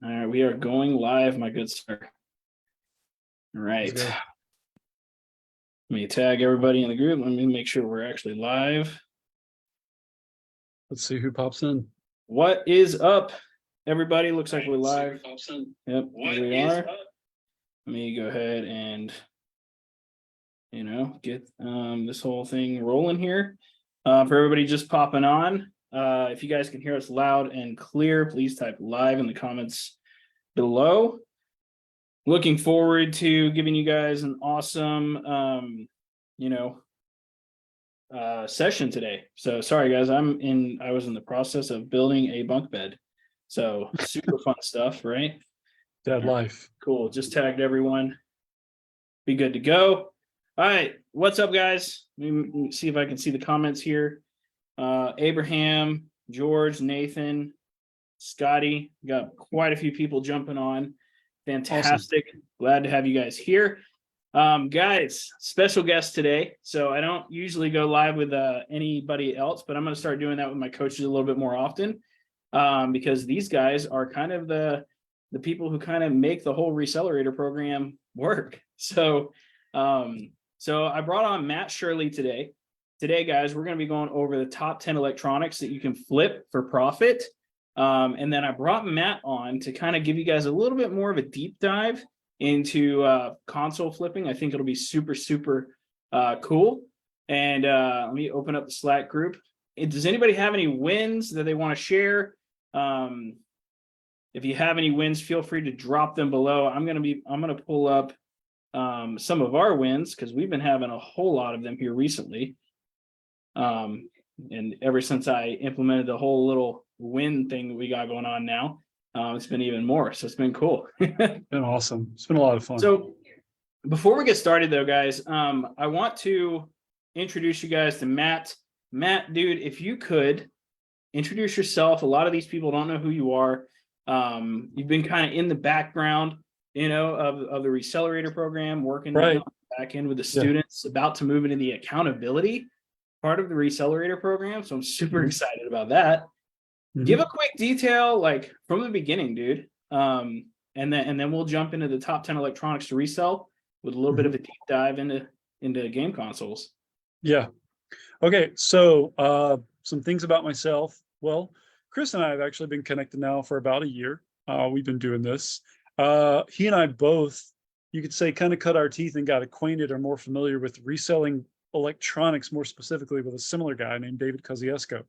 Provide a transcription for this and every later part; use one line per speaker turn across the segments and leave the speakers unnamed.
All right, we are going live, my good sir. All right.
Let's go.
Let me tag everybody in the group. Let me make sure we're actually live.
Let's see who pops in.
What is up, everybody? Looks like we're live. Yep, here we are. Let me go ahead and, get this whole thing rolling here. For everybody just popping on, if you guys can hear us loud and clear, please type live in the comments below. Looking forward to giving you guys an awesome, session today. So sorry guys, I was in the process of building a bunk bed. So super fun stuff, right?
Dad life.
Cool. Just tagged everyone. Be good to go. All right. What's up, guys? Let me see if I can see the comments here. Abraham, George, Nathan, Scotty. Got quite a few people jumping on. Fantastic. Awesome. Glad to have you guys here. Guys, special guest today. So I don't usually go live with anybody else, but I'm going to start doing that with my coaches a little bit more often, because these guys are kind of the people who kind of make the whole Recelerator program work. So I brought on Matt Shirley today. Today, guys, we're going to be going over the top 10 electronics that you can flip for profit. And then I brought Matt on to kind of give you guys a little bit more of a deep dive into console flipping. I think it'll be super, super cool. And let me open up the Slack group. Does anybody have any wins that they want to share? If you have any wins, feel free to drop them below. I'm gonna pull up some of our wins because we've been having a whole lot of them here recently. And ever since I implemented the whole little win thing that we got going on now, it's been even more. So it's been cool.
Been awesome. It's been a lot of fun.
So before we get started though, guys, I want to introduce you guys to Matt. Matt, dude, if you could introduce yourself. A lot of these people don't know who you are. You've been kind of in the background, of the Recelerator program, working
right
back end with the students, about to move into the accountability part of the Recelerator program. So I'm super excited about that. Give a quick detail, like from the beginning, dude. And then we'll jump into the top 10 electronics to resell with a little bit of a deep dive into game consoles.
Yeah. Okay. So some things about myself. Well, Chris and I have actually been connected now for about a year. We've been doing this. He and I both, you could say, kind of cut our teeth and got acquainted or more familiar with reselling electronics, more specifically with a similar guy named David Kosciuszko.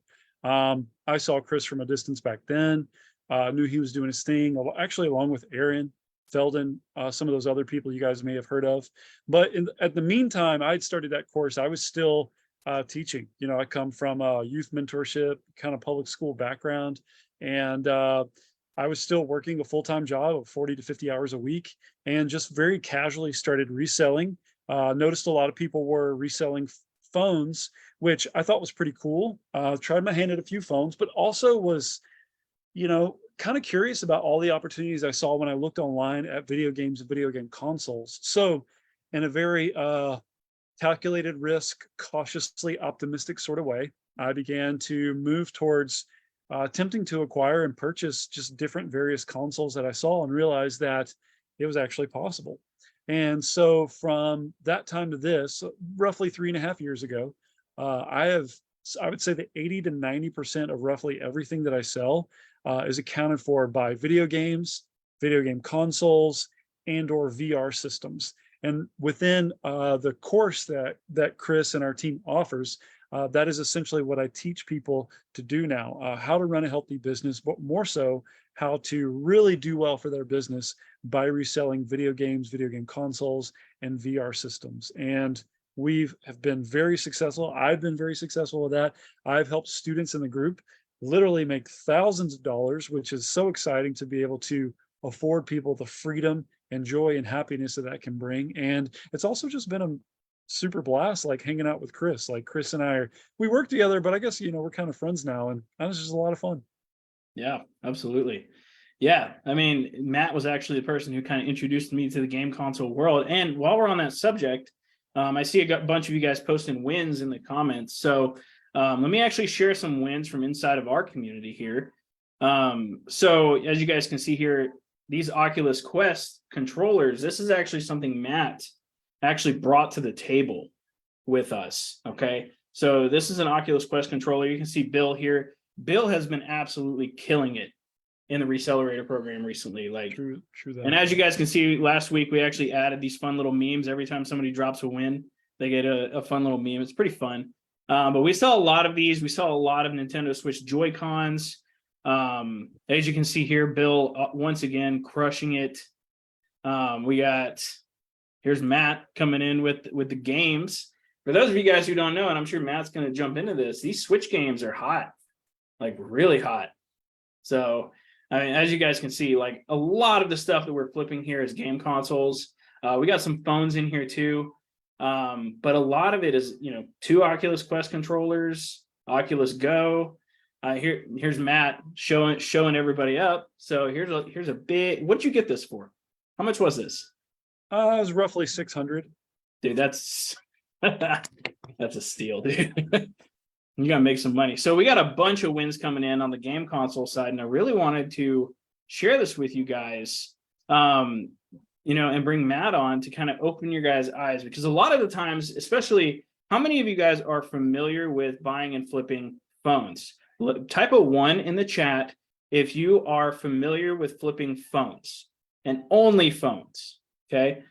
I saw Chris from a distance back then, knew he was doing his thing, actually along with Aaron Felden, some of those other people you guys may have heard of. But at the meantime, I'd started that course. I was still teaching. I come from a youth mentorship, kind of public school background, and I was still working a full-time job of 40 to 50 hours a week, and just very casually started reselling. Noticed a lot of people were reselling phones, which I thought was pretty cool. Tried my hand at a few phones, but also was, kind of curious about all the opportunities I saw when I looked online at video games and video game consoles. So in a very calculated risk, cautiously optimistic sort of way, I began to move towards attempting to acquire and purchase just different various consoles that I saw, and realized that it was actually possible. And so from that time to this, roughly 3.5 years ago, I would say that 80 to 90% of roughly everything that I sell is accounted for by video games, video game consoles, and or VR systems. And within the course that Chris and our team offers, that is essentially what I teach people to do now, how to run a healthy business, but more so how to really do well for their business by reselling video games, video game consoles, and VR systems. And we have been very successful. I've been very successful with that. I've helped students in the group literally make thousands of dollars, which is so exciting to be able to afford people the freedom and joy and happiness that can bring. And it's also just been a super blast, like hanging out with Chris. Like Chris and I we work together, but I guess we're kind of friends now, and that was just a lot of fun.
Yeah, absolutely. Yeah, I mean, Matt was actually the person who kind of introduced me to the game console world. And while we're on that subject, I see a bunch of you guys posting wins in the comments. So let me actually share some wins from inside of our community here. So as you guys can see here, these Oculus Quest controllers, this is actually something Matt actually brought to the table with us. Okay. So this is an Oculus Quest controller. You can see Bill here. Bill has been absolutely killing it in the Recelerator program recently. Like,
True that.
and as you guys can see, last week we actually added these fun little memes. Every time somebody drops a win, they get a fun little meme. It's pretty fun. But we saw a lot of these. We saw a lot of Nintendo Switch Joy-Cons. As you can see here, Bill once again crushing it. We got, here's Matt coming in with the games. For those of you guys who don't know, and I'm sure Matt's going to jump into this, these Switch games are hot, like really hot. So, I mean, as you guys can see, like a lot of the stuff that we're flipping here is game consoles. We got some phones in here too. But a lot of it is, you know, 2 Oculus Quest controllers, Oculus Go. Here's Matt showing everybody up. So here's a big, what'd you get this for? How much was this?
It was roughly 600.
Dude, that's that's a steal, dude. You gotta make some money. So we got a bunch of wins coming in on the game console side, and I really wanted to share this with you guys, you know, and bring Matt on to kind of open your guys' eyes, because a lot of the times, especially, how many of you guys are familiar with buying and flipping phones? Type a 1 in the chat if you are familiar with flipping phones, and only phones. Okay.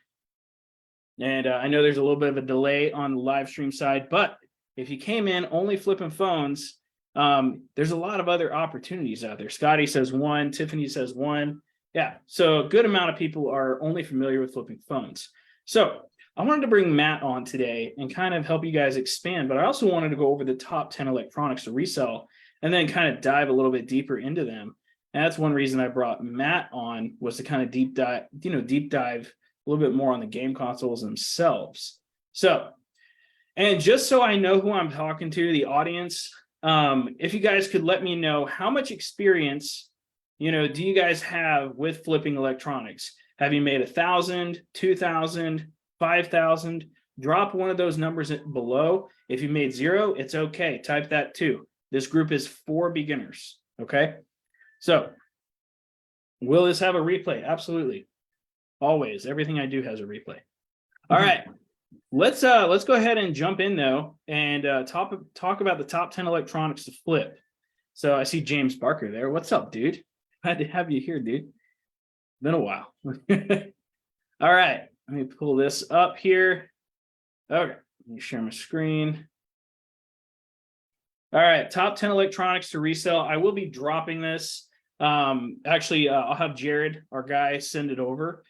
And I know there's a little bit of a delay on the live stream side, but if you came in only flipping phones, there's a lot of other opportunities out there. Scotty says 1, Tiffany says 1. Yeah, so a good amount of people are only familiar with flipping phones. So I wanted to bring Matt on today and kind of help you guys expand, but I also wanted to go over the top 10 electronics to resell and then kind of dive a little bit deeper into them. And that's one reason I brought Matt on, was to kind of deep dive a little bit more on the game consoles themselves. So, and just so I know who I'm talking to, the audience, if you guys could let me know how much experience, you know, do you guys have with flipping electronics? Have you made 1,000, 2,000, 5,000? Drop one of those numbers below. If you made 0, it's okay. Type that too. This group is for beginners. Okay. So will this have a replay? Absolutely. Always. Everything I do has a replay. All right. Let's go ahead and jump in though, and talk about the top 10 electronics to flip. So I see James Barker there. What's up, dude? Glad to have you here, dude. Been a while. All right, let me pull this up here. Okay, let me share my screen. All right, top 10 electronics to resell. I will be dropping this. Actually, I'll have Jared, our guy, send it over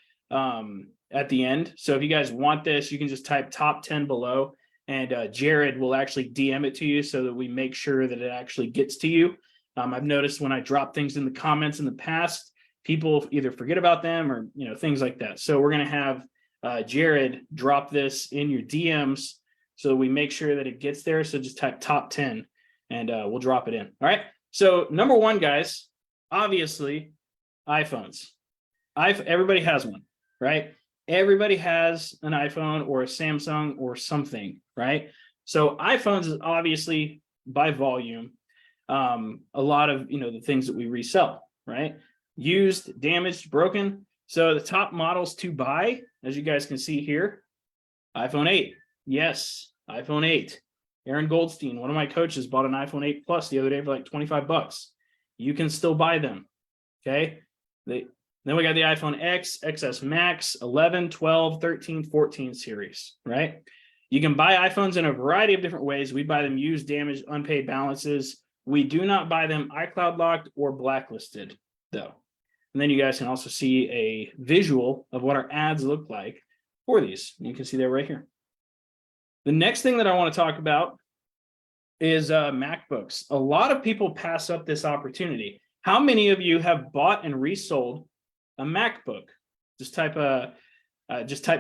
at the end. So if you guys want this, you can just type top 10 below, and Jared will actually DM it to you so that we make sure that it actually gets to you. I've noticed when I drop things in the comments in the past, people either forget about them or, you know, things like that. So we're going to have Jared drop this in your DMs so that we make sure that it gets there. So just type top 10 and we'll drop it in. All right. So number 1, guys, obviously iPhones. Everybody has one, right? Everybody has an iPhone or a Samsung or something, right? So iPhones is obviously by volume a lot of, you know, the things that we resell, right? Used, damaged, broken. So the top models to buy, as you guys can see here, iPhone 8. Yes, iPhone 8. Aaron Goldstein, one of my coaches, bought an iPhone 8 Plus the other day for like $25. You can still buy them, okay? Then we got the iPhone X, XS Max, 11, 12, 13, 14 series, right? You can buy iPhones in a variety of different ways. We buy them used, damaged, unpaid balances. We do not buy them iCloud locked or blacklisted, though. And then you guys can also see a visual of what our ads look like for these. You can see that right here. The next thing that I want to talk about is MacBooks. A lot of people pass up this opportunity. How many of you have bought and resold a MacBook? Just type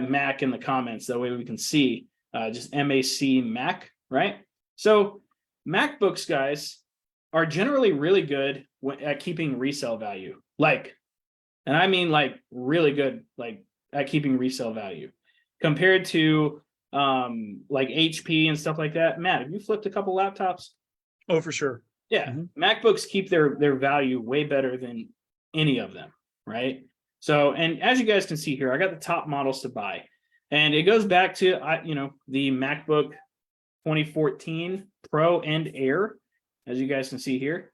Mac in the comments. That way we can see just MAC Mac, right? So MacBooks, guys, are generally really good at keeping resale value. And I mean like really good, like at keeping resale value compared to like HP and stuff like that. Matt, have you flipped a couple laptops?
Oh, for sure.
Yeah, MacBooks keep their value way better than any of them, right? So, and as you guys can see here, I got the top models to buy, and it goes back to the MacBook 2014 Pro and Air, as you guys can see here.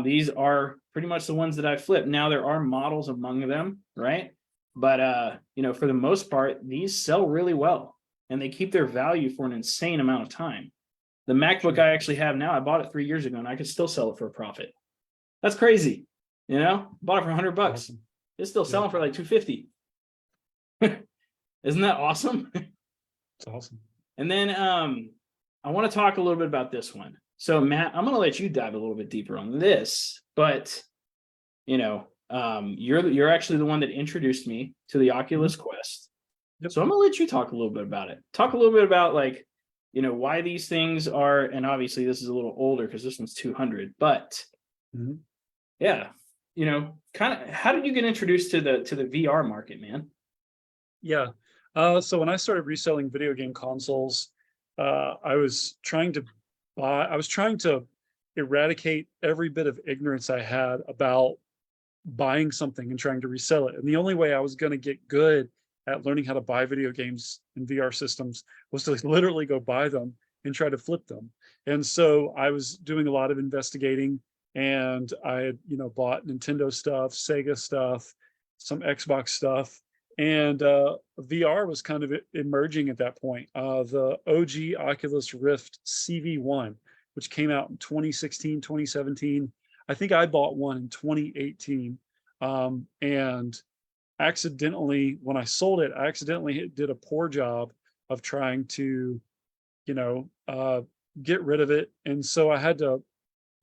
These are pretty much the ones that I flipped. Now there are models among them, right? But for the most part, these sell really well, and they keep their value for an insane amount of time. The MacBook I actually have now, I bought it 3 years ago, and I could still sell it for a profit. That's crazy. Bought it for $100.
Awesome.
It's still selling for like $250. Isn't that awesome?
It's awesome.
And then I want to talk a little bit about this one. So Matt, I'm going to let you dive a little bit deeper on this, but you're actually the one that introduced me to the Oculus Quest. Yep. So I'm going to let you talk a little bit about it. Talk a little bit about why these things are, and obviously this is a little older because this one's 200, but yeah, kind of, how did you get introduced to the VR market, man?
Yeah. So when I started reselling video game consoles, I was trying to eradicate every bit of ignorance I had about buying something and trying to resell it. And the only way I was going to get good at learning how to buy video games and VR systems was to literally go buy them and try to flip them. And so I was doing a lot of investigating, and I had, bought Nintendo stuff, Sega stuff, some Xbox stuff, and VR was kind of emerging at that point. The OG Oculus Rift CV1, which came out in 2016, 2017. I think I bought one in 2018. And accidentally, when I sold it, I accidentally did a poor job of trying to, get rid of it. And so I had to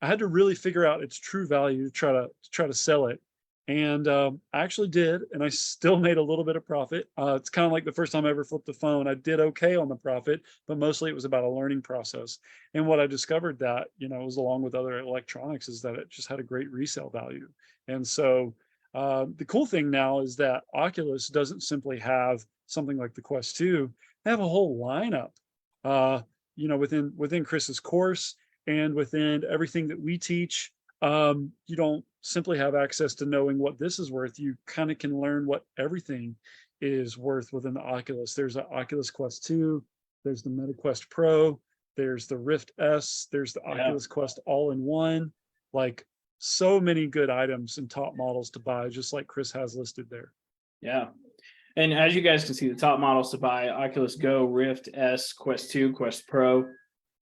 really figure out its true value to try to sell it. And I actually did, and I still made a little bit of profit. It's kind of like the first time I ever flipped a phone. I did okay on the profit, but mostly it was about a learning process. And what I discovered that, was along with other electronics, is that it just had a great resale value. And so the cool thing now is that Oculus doesn't simply have something like the Quest 2. They have a whole lineup, within Chris's course and within everything that we teach. You don't simply have access to knowing what this is worth. You kind of can learn what everything is worth within the Oculus. There's an Oculus Quest 2, there's the Meta Quest Pro, there's the Rift S, there's the Oculus Quest all-in-one. Like, so many good items and top models to buy, just like Chris has listed there.
Yeah. And as you guys can see, the top models to buy: Oculus Go, Rift S, Quest 2, Quest Pro,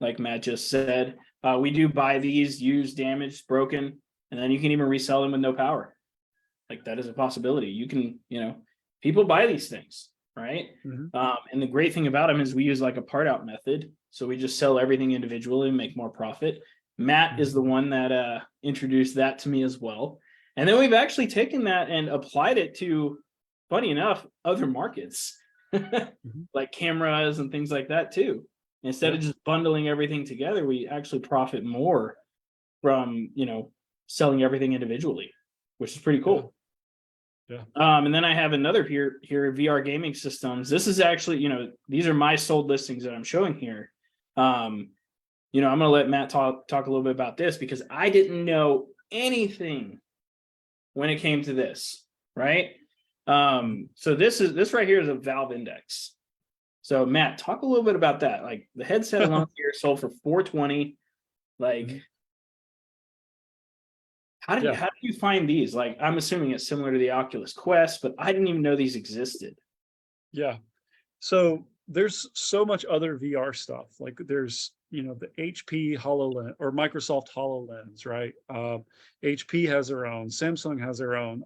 like Matt just said. We do buy these used, damaged, broken, and then you can even resell them with no power. Like, that is a possibility. You can, people buy these things, right? And the great thing about them is we use like a part out method. So we just sell everything individually and make more profit. Matt is the one that introduced that to me as well. And then we've actually taken that and applied it to, funny enough, other markets, like cameras and things like that too. Instead of just bundling everything together, we actually profit more from, selling everything individually, which is pretty cool.
Yeah.
And then I have another here, VR gaming systems. This is actually, these are my sold listings that I'm showing here. I'm going to let Matt talk a little bit about this, because I didn't know anything when it came to this, right? So this right here is a Valve Index. So Matt, talk a little bit about that. Like, the headset alone here sold for $420. Like, how did you find these? Like, I'm assuming it's similar to the Oculus Quest, but I didn't even know these existed.
Yeah. So there's so much other VR stuff. Like, there's, the HP HoloLens or Microsoft HoloLens, right? HP has their own, Samsung has their own.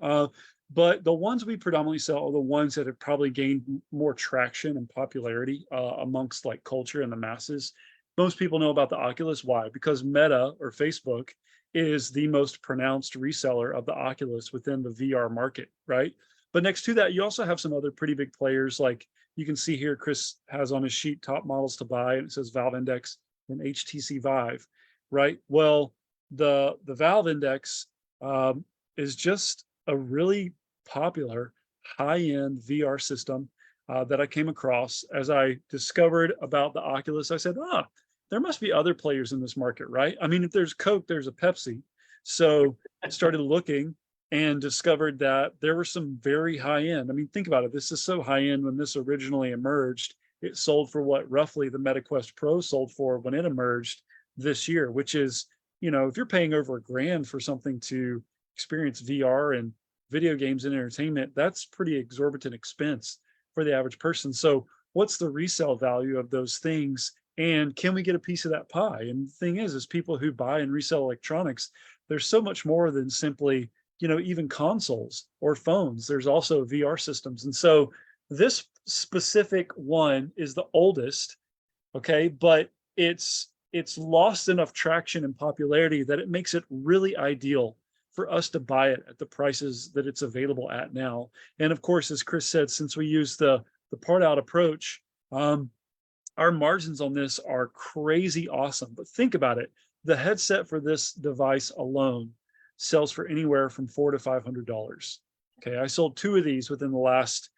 But the ones we predominantly sell are the ones that have probably gained more traction and popularity amongst like culture and the masses. Most people know about the Oculus. Why? Because Meta, or Facebook, is the most pronounced reseller of the Oculus within the VR market, right? But next to that, you also have some other pretty big players. Like, you can see here, Chris has on his sheet top models to buy, and it says Valve Index and HTC Vive, right? Well, the Valve Index is just a really popular high-end VR system that I came across as I discovered about the Oculus. I said, there must be other players in this market, right? I mean, if there's Coke, there's a Pepsi. So I started looking and discovered that there were some very high end. I mean, think about it. This is so high end. When this originally emerged, it sold for what roughly the MetaQuest Pro sold for when it emerged this year, which is, if you're paying over $1,000 for something to experience VR and video games and entertainment, that's pretty exorbitant expense for the average person. So what's the resale value of those things? And can we get a piece of that pie? And the thing is people who buy and resell electronics, there's so much more than simply, even consoles or phones. There's also VR systems. And so this specific one is the oldest, okay, but it's lost enough traction and popularity that it makes it really ideal for us to buy it at the prices that it's available at now. And of course, as Chris said, since we use the part out approach, our margins on this are crazy awesome. But think about it. The headset for this device alone sells for anywhere from $400 to $500. Okay, I sold 2 of these within the last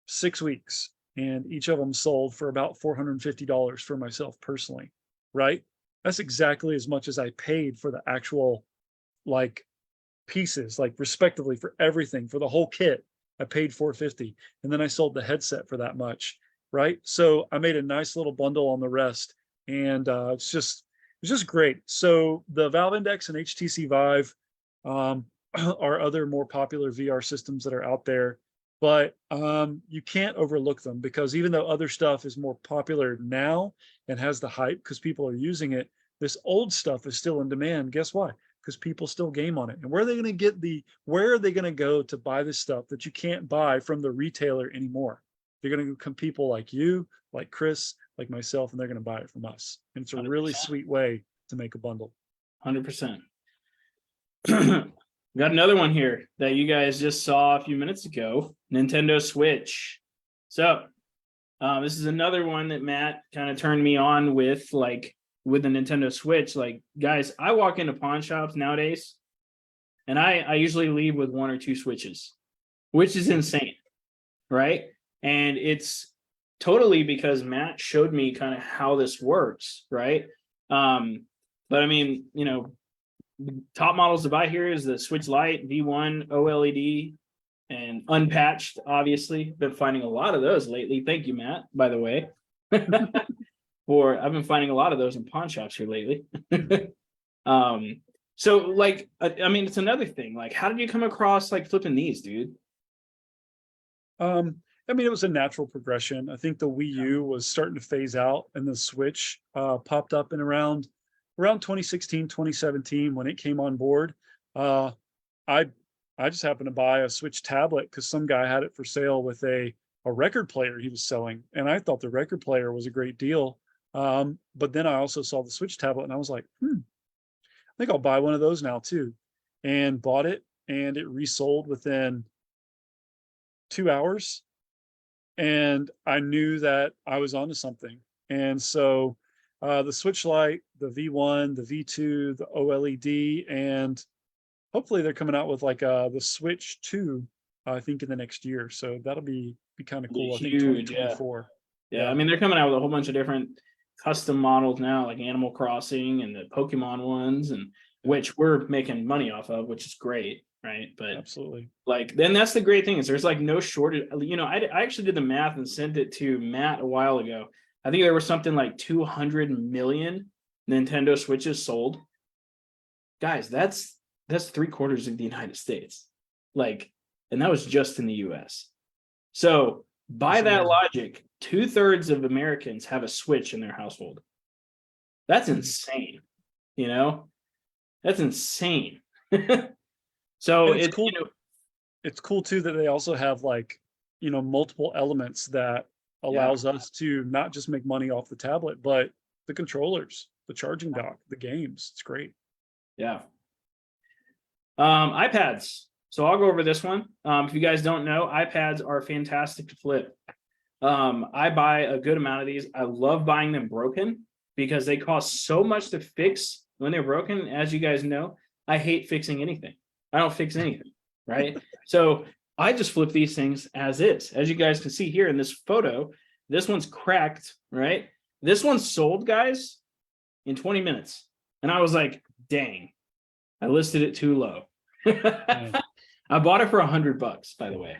6 weeks, and each of them sold for about $450 for myself personally, right? That's exactly as much as I paid for the actual pieces, respectively, for everything, for the whole kit. I paid $450, and then I sold the headset for that much, right? So I made a nice little bundle on the rest, and it's just great. So the Valve Index and HTC Vive are other more popular VR systems that are out there, but you can't overlook them, because even though other stuff is more popular now and has the hype because people are using it, this old stuff is still in demand. Guess why? Because people still game on it. And where are they going to go to buy this stuff that you can't buy from the retailer anymore? They're going to come people like you, like Chris, like myself, and they're going to buy it from us. And it's a 100%. Really sweet way to make a bundle.
100%. Got another one here that you guys just saw a few minutes ago, Nintendo Switch. So this is another one that Matt kind of turned me on with the Nintendo Switch. Guys, I walk into pawn shops nowadays and I usually leave with 1 or 2 Switches, which is insane, right? And it's totally because Matt showed me kind of how this works, right? But I mean, top models to buy here is the Switch Lite, V1, OLED, and unpatched, obviously. Been finding a lot of those lately. Thank you, Matt, by the way. I've been finding a lot of those in pawn shops here lately. So I mean, it's another thing. How did you come across flipping these, dude?
I mean, it was a natural progression. I think the Wii U was starting to phase out, and the Switch popped up in around 2016, 2017 when it came on board. I just happened to buy a Switch tablet because some guy had it for sale with a record player he was selling, and I thought the record player was a great deal. But then I also saw the Switch tablet, and I was like, I think I'll buy one of those now too, and bought it, and it resold within 2 hours. And I knew that I was onto something. And so the Switch Lite, the V1, the V2, the OLED, and hopefully they're coming out with the Switch 2, I think, in the next year. So that'll be kind of cool.
Huge,
I think 2024.
Yeah, I mean, they're coming out with a whole bunch of different custom models now, like Animal Crossing and the Pokemon ones, and which we're making money off of, which is great, right? But
absolutely,
then that's the great thing is there's no shortage. I actually did the math and sent it to Matt a while ago. I think there was something like 200 million Nintendo Switches sold. Guys, that's 3/4 of the United States. And that was just in the US. So by that logic, 2/3 of Americans have a Switch in their household. That's insane. That's insane. So
it's cool. It's cool too that they also have multiple elements that allows us to not just make money off the tablet, but the controllers, the charging dock, the games. It's great.
Yeah. iPads. So I'll go over this one. If you guys don't know, iPads are fantastic to flip. I buy a good amount of these. I love buying them broken because they cost so much to fix when they're broken. As you guys know, I hate fixing anything. I don't fix anything, right? So I just flip these things as is. As you guys can see here in this photo, this one's cracked, right? This one's sold, guys, in 20 minutes. And I was like, dang, I listed it too low. I bought it for $100, by the way.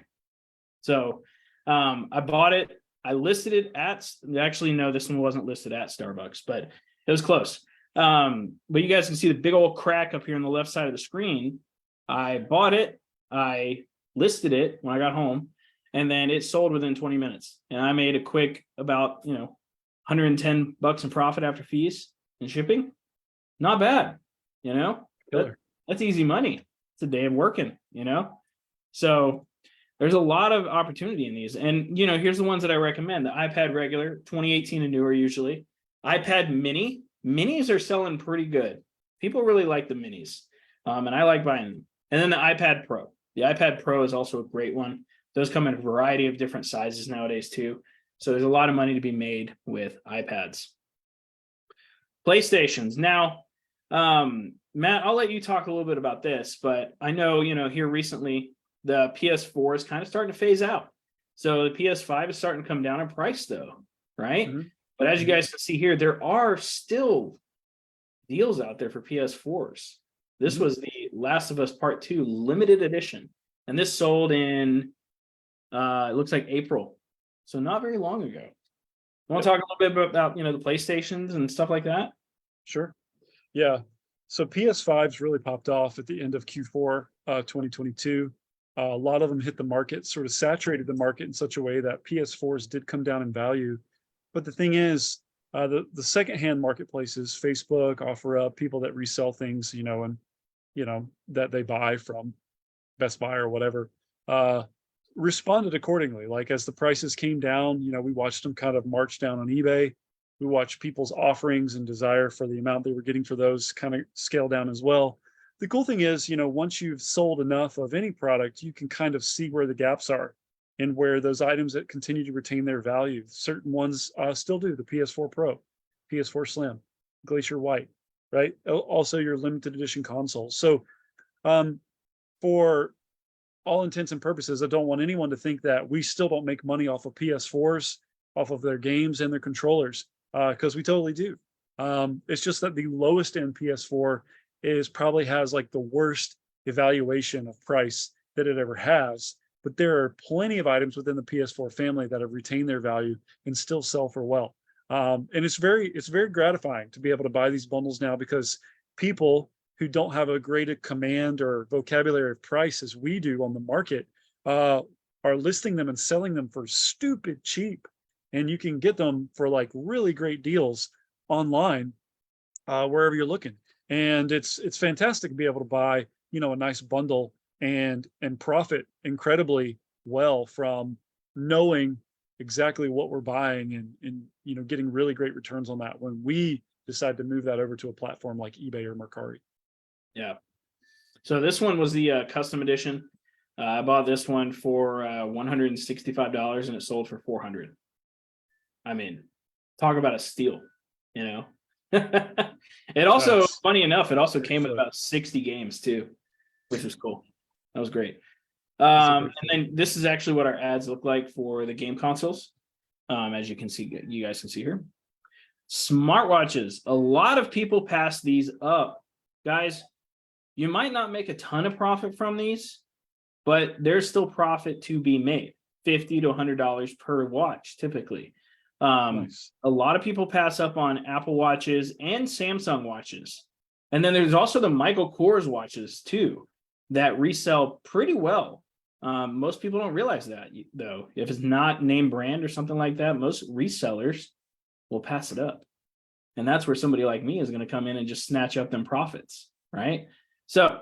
So I bought it. I listed it at, actually, no, this one wasn't listed at Starbucks, but it was close. But you guys can see the big old crack up here on the left side of the screen. I bought it. I listed it when I got home, and then it sold within 20 minutes. And I made a quick about, $110 in profit after fees and shipping. Not bad, that's easy money. It's a day of working, So there's a lot of opportunity in these. And, here's the ones that I recommend. The iPad regular, 2018 and newer usually. iPad mini. Minis are selling pretty good. People really like the minis. And I like buying them. And then the iPad Pro. The iPad Pro is also a great one. Those come in a variety of different sizes nowadays too. So there's a lot of money to be made with iPads. PlayStations. Now, Matt, I'll let you talk a little bit about this, but I know, here recently, the PS4 is kind of starting to phase out. So the PS5 is starting to come down in price though, right? Mm-hmm. But as you guys can see here, there are still deals out there for PS4s. This was the Last of Us Part 2 limited edition. And this sold in, it looks like April. So not very long ago. I want to talk a little bit about, the PlayStations and stuff like that?
Sure. Yeah. So PS5s really popped off at the end of Q4 2022. A lot of them hit the market, sort of saturated the market in such a way that PS4s did come down in value. But the thing is, the secondhand marketplaces, Facebook, OfferUp, people that resell things, and that they buy from Best Buy or whatever, responded accordingly. Like as the prices came down, we watched them kind of march down on eBay. We watched people's offerings and desire for the amount they were getting for those kind of scale down as well. The cool thing is, once you've sold enough of any product, you can kind of see where the gaps are and where those items that continue to retain their value. Certain ones still do, the PS4 Pro, PS4 Slim, Glacier White, right? Also your limited edition consoles. So for all intents and purposes, I don't want anyone to think that we still don't make money off of PS4s, off of their games and their controllers, because we totally do. It's just that the lowest end PS4 probably has like the worst evaluation of price that it ever has. But there are plenty of items within the PS4 family that have retained their value and still sell for well. And it's very gratifying to be able to buy these bundles now, because people who don't have a great command or vocabulary of price as we do on the market are listing them and selling them for stupid cheap. And you can get them for like really great deals online wherever you're looking. And it's fantastic to be able to buy, a nice bundle and profit incredibly well from knowing exactly what we're buying and getting really great returns on that when we decide to move that over to a platform like eBay or Mercari.
Yeah. So this one was the custom edition. I bought this one for $165 and it sold for $400. I mean, talk about a steal, It also, funny enough, it also came with about 60 games too, which was cool. That was great. And then this is actually what our ads look like for the game consoles. As you can see, you guys can see here. Smartwatches. A lot of people pass these up. Guys, you might not make a ton of profit from these, but there's still profit to be made. $50 to $100 per watch, typically. Nice. A lot of people pass up on Apple watches and Samsung watches. And then there's also the Michael Kors watches too, that resell pretty well. Most people don't realize that though. If it's not name brand or something like that, most resellers will pass it up. And that's where somebody like me is going to come in and just snatch up them profits, right? So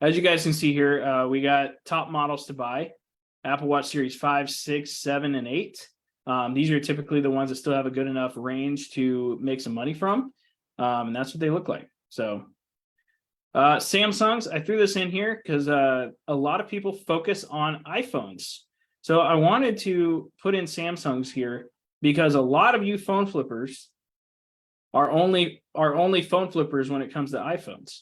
as you guys can see here, we got top models to buy. Apple Watch Series 5, 6, 7, and 8. These are typically the ones that still have a good enough range to make some money from. And that's what they look like. So Samsungs, I threw this in here because a lot of people focus on iPhones. So I wanted to put in Samsungs here because a lot of you phone flippers are only phone flippers when it comes to iPhones.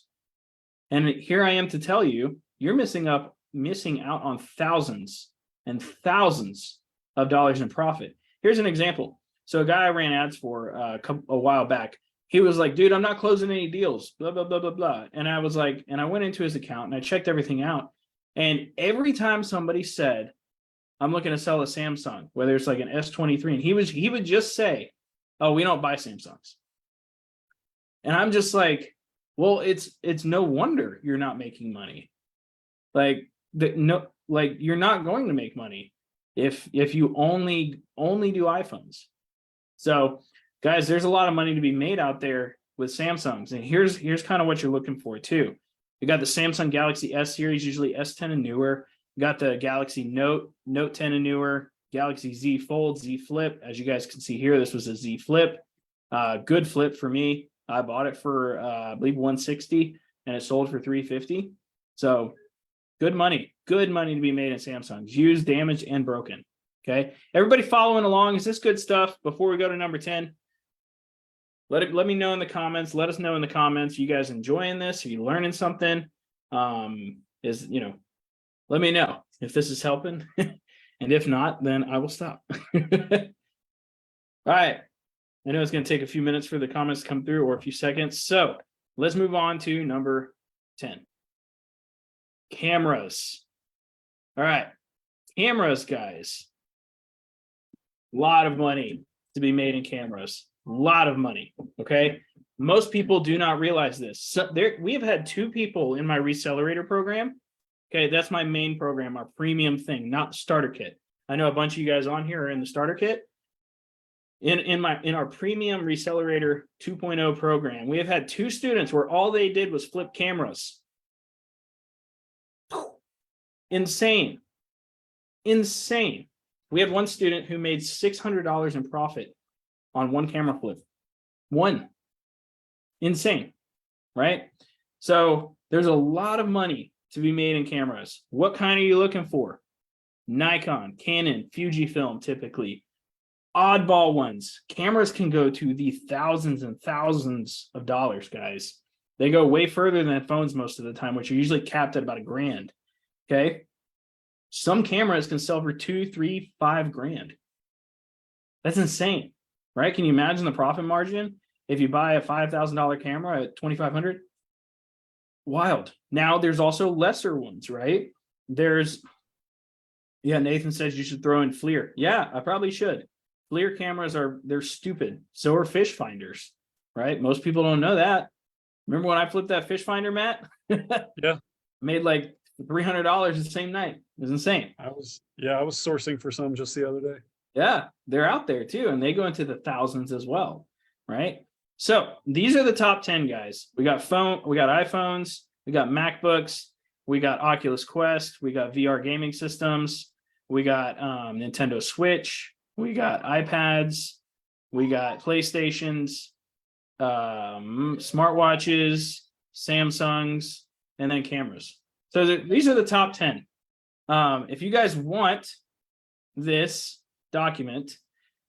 And here I am to tell you, you're missing out on thousands and thousands of dollars in profit. Here's an example. So a guy I ran ads for a while back, he was like, dude, I'm not closing any deals, blah, blah, blah, blah, blah. And I was like, and I went into his account and I checked everything out. And every time somebody said, I'm looking to sell a Samsung, whether it's like an S23, and he would just say, oh, we don't buy Samsungs. And I'm just like, well, it's no wonder you're not making money. Like you're not going to make money if you only do iPhones. So guys, there's a lot of money to be made out there with Samsungs. And here's kind of what you're looking for too. You got the Samsung Galaxy S series, usually S10 and newer. You got the Galaxy Note 10 and newer, Galaxy Z Fold, Z Flip. As you guys can see here, this was a Z Flip. Good flip for me. I bought it for I believe 160 and it sold for 350. So good money to be made in Samsungs, used, damaged, and broken. Okay, everybody following along, is this good stuff? Before we go to number 10, let me know in the comments. Let us know in the comments, you guys enjoying this? Are you learning something? Let me know if this is helping. And if not, then I will stop. All right. I know it's going to take a few minutes for the comments to come through, or a few seconds. So let's move on to number 10. Cameras. All right. Cameras, guys. A lot of money to be made in cameras. A lot of money. Okay. Most people do not realize this. So we have had 2 people in my Recelerator program. Okay. That's my main program, our premium thing, not the starter kit. I know a bunch of you guys on here are in the starter kit. In our premium Recelerator 2.0 program, we have had 2 students where all they did was flip cameras. Insane. We had one student who made $600 in profit on one camera flip. One. Insane, right? So there's a lot of money to be made in cameras. What kind are you looking for? Nikon, Canon, Fujifilm, typically. Oddball ones. Cameras can go to the thousands and thousands of dollars, guys. They go way further than phones most of the time, which are usually capped at about $1,000. Okay. Some cameras can sell for $2,000, $3,000, $5,000. That's insane, right? Can you imagine the profit margin if you buy a $5,000 camera at $2,500? Wild. Now there's also lesser ones, right? Nathan says you should throw in FLIR. Yeah, I probably should. FLIR cameras they're stupid. So are fish finders, right? Most people don't know that. Remember when I flipped that fish finder, Matt?
Yeah.
Made like $300 the same night. It was insane.
I was sourcing for some just the other day.
Yeah, they're out there too, and they go into the thousands as well, right? So these are the top 10 guys. We got iPhones, we got MacBooks, we got Oculus Quest, we got VR gaming systems, we got Nintendo Switch, we got iPads, we got PlayStations, smartwatches, Samsungs, and then cameras. So these are the top 10. If you guys want this document,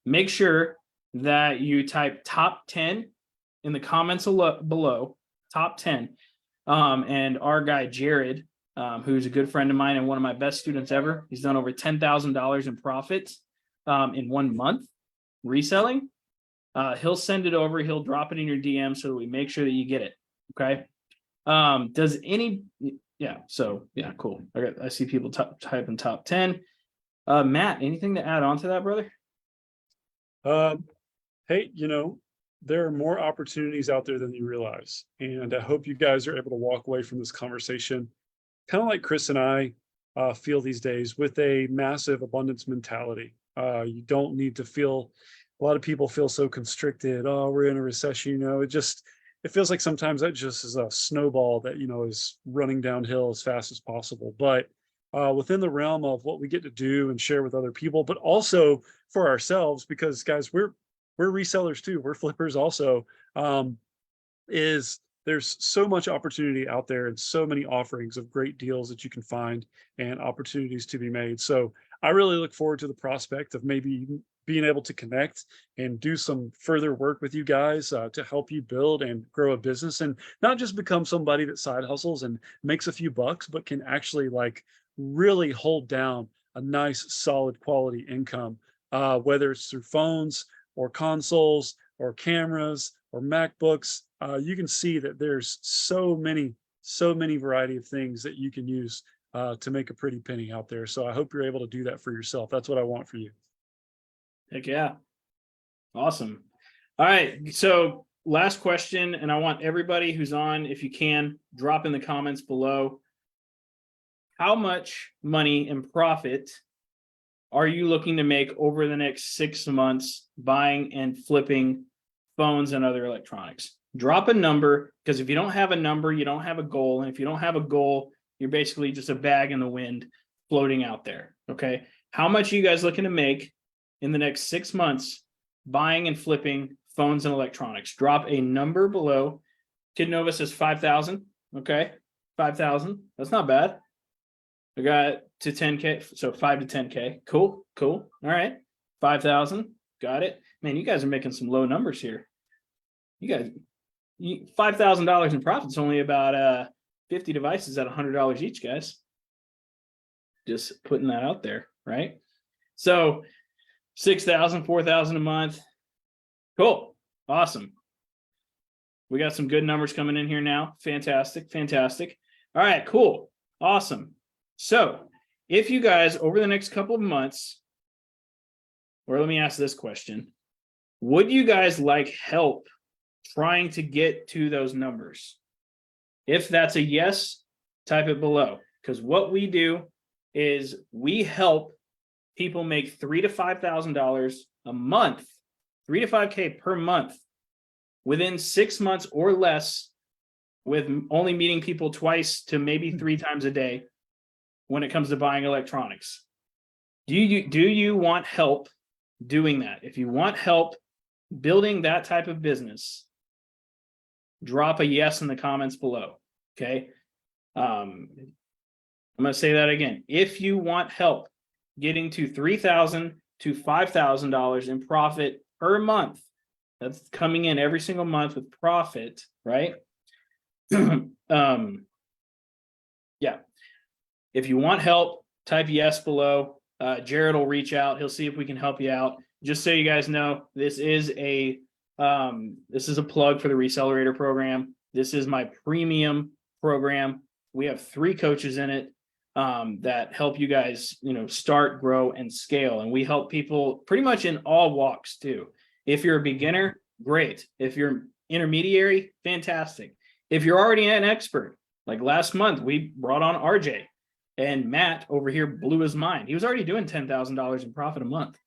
make sure that you type top 10 in the comments below, top 10. And our guy, Jared, who's a good friend of mine and one of my best students ever, he's done over $10,000 in profit in 1 month reselling. He'll send it over. He'll drop it in your DM so that we make sure that you get it. Okay. Cool. I see people typing top 10. Matt, anything to add on to that, brother?
Hey, there are more opportunities out there than you realize. And I hope you guys are able to walk away from this conversation, kind of like Chris and I feel these days, with a massive abundance mentality. You don't need to feel, a lot of people feel so constricted. Oh, we're in a recession, it feels like sometimes that just is a snowball that, is running downhill as fast as possible. But within the realm of what we get to do and share with other people, but also for ourselves, because guys, we're resellers too. We're flippers also. There's so much opportunity out there and so many offerings of great deals that you can find and opportunities to be made. So I really look forward to the prospect of maybe being able to connect and do some further work with you guys to help you build and grow a business, and not just become somebody that side hustles and makes a few bucks, but can actually really hold down a nice, solid quality income, whether it's through phones or consoles or cameras or MacBooks, you can see that there's so many variety of things that you can use to make a pretty penny out there. So I hope you're able to do that for yourself. That's what I want for you.
Heck yeah. Awesome. All right. So last question, and I want everybody who's on, if you can, drop in the comments below. How much money in profit are you looking to make over the next 6 months buying and flipping phones and other electronics? Drop a number, because if you don't have a number, you don't have a goal. And if you don't have a goal, you're basically just a bag in the wind floating out there. Okay. How much are you guys looking to make in the next 6 months buying and flipping phones and electronics? Drop a number below. Kid Nova says 5,000. Okay. 5,000. That's not bad. I got to 10K. So 5 to 10K. Cool. Cool. All right. 5,000. Got it. Man, you guys are making some low numbers here. You guys, $5,000 in profits, only about 50 devices at $100 each, guys. Just putting that out there, right? So 6,000, 4,000 a month. Cool. Awesome. We got some good numbers coming in here now. Fantastic. Fantastic. All right, cool. Awesome. So if you guys over the next couple of months, or let me ask this question, would you guys like help trying to get to those numbers? If that's a yes, type it below, because what we do is we help people make $3,000 to $5,000 a month, 3 to 5K per month within 6 months or less, with only meeting people twice to maybe 3 times a day when it comes to buying electronics. Do you want help doing that? If you want help building that type of business, drop a yes in the comments below. Okay. I'm going to say that again. If you want help getting to $3,000 to $5,000 in profit per month, that's coming in every single month with profit, right? Yeah. If you want help, type yes below. Jared will reach out. He'll see if we can help you out. Just so you guys know, this is a plug for the Recelerator program. This is my premium program. We have 3 coaches in it that help you guys, start, grow, and scale. And we help people pretty much in all walks too. If you're a beginner, great. If you're intermediary, fantastic. If you're already an expert, like last month, we brought on RJ, and Matt over here blew his mind. He was already doing $10,000 in profit a month.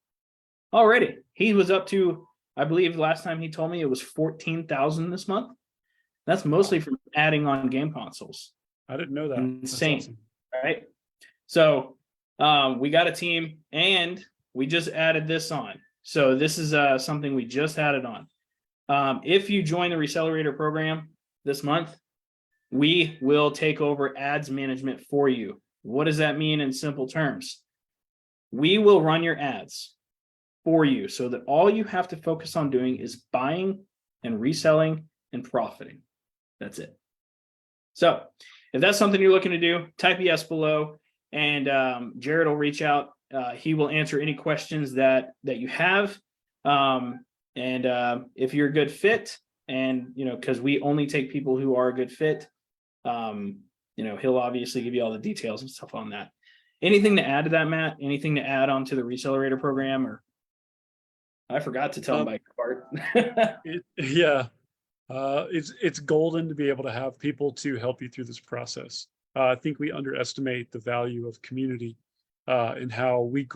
Already. He was up to, I believe last time he told me it was 14,000 this month. That's mostly from adding on game consoles.
I didn't know that.
Insane.
Awesome.
Right? So we got a team, and we just added this on. So this is something we just added on. If you join the Recelerator program this month, we will take over ads management for you. What does that mean in simple terms? We will run your ads for you so that all you have to focus on doing is buying and reselling and profiting. That's it. So if that's something you're looking to do, type yes below, and Jared will reach out. He will answer any questions that you have. If you're a good fit, and because we only take people who are a good fit, he'll obviously give you all the details and stuff on that. Anything to add to that, Matt? Anything to add on to the Recelerator program? Or I forgot to tell him by part.
It's golden to be able to have people to help you through this process. I think we underestimate the value of community and how we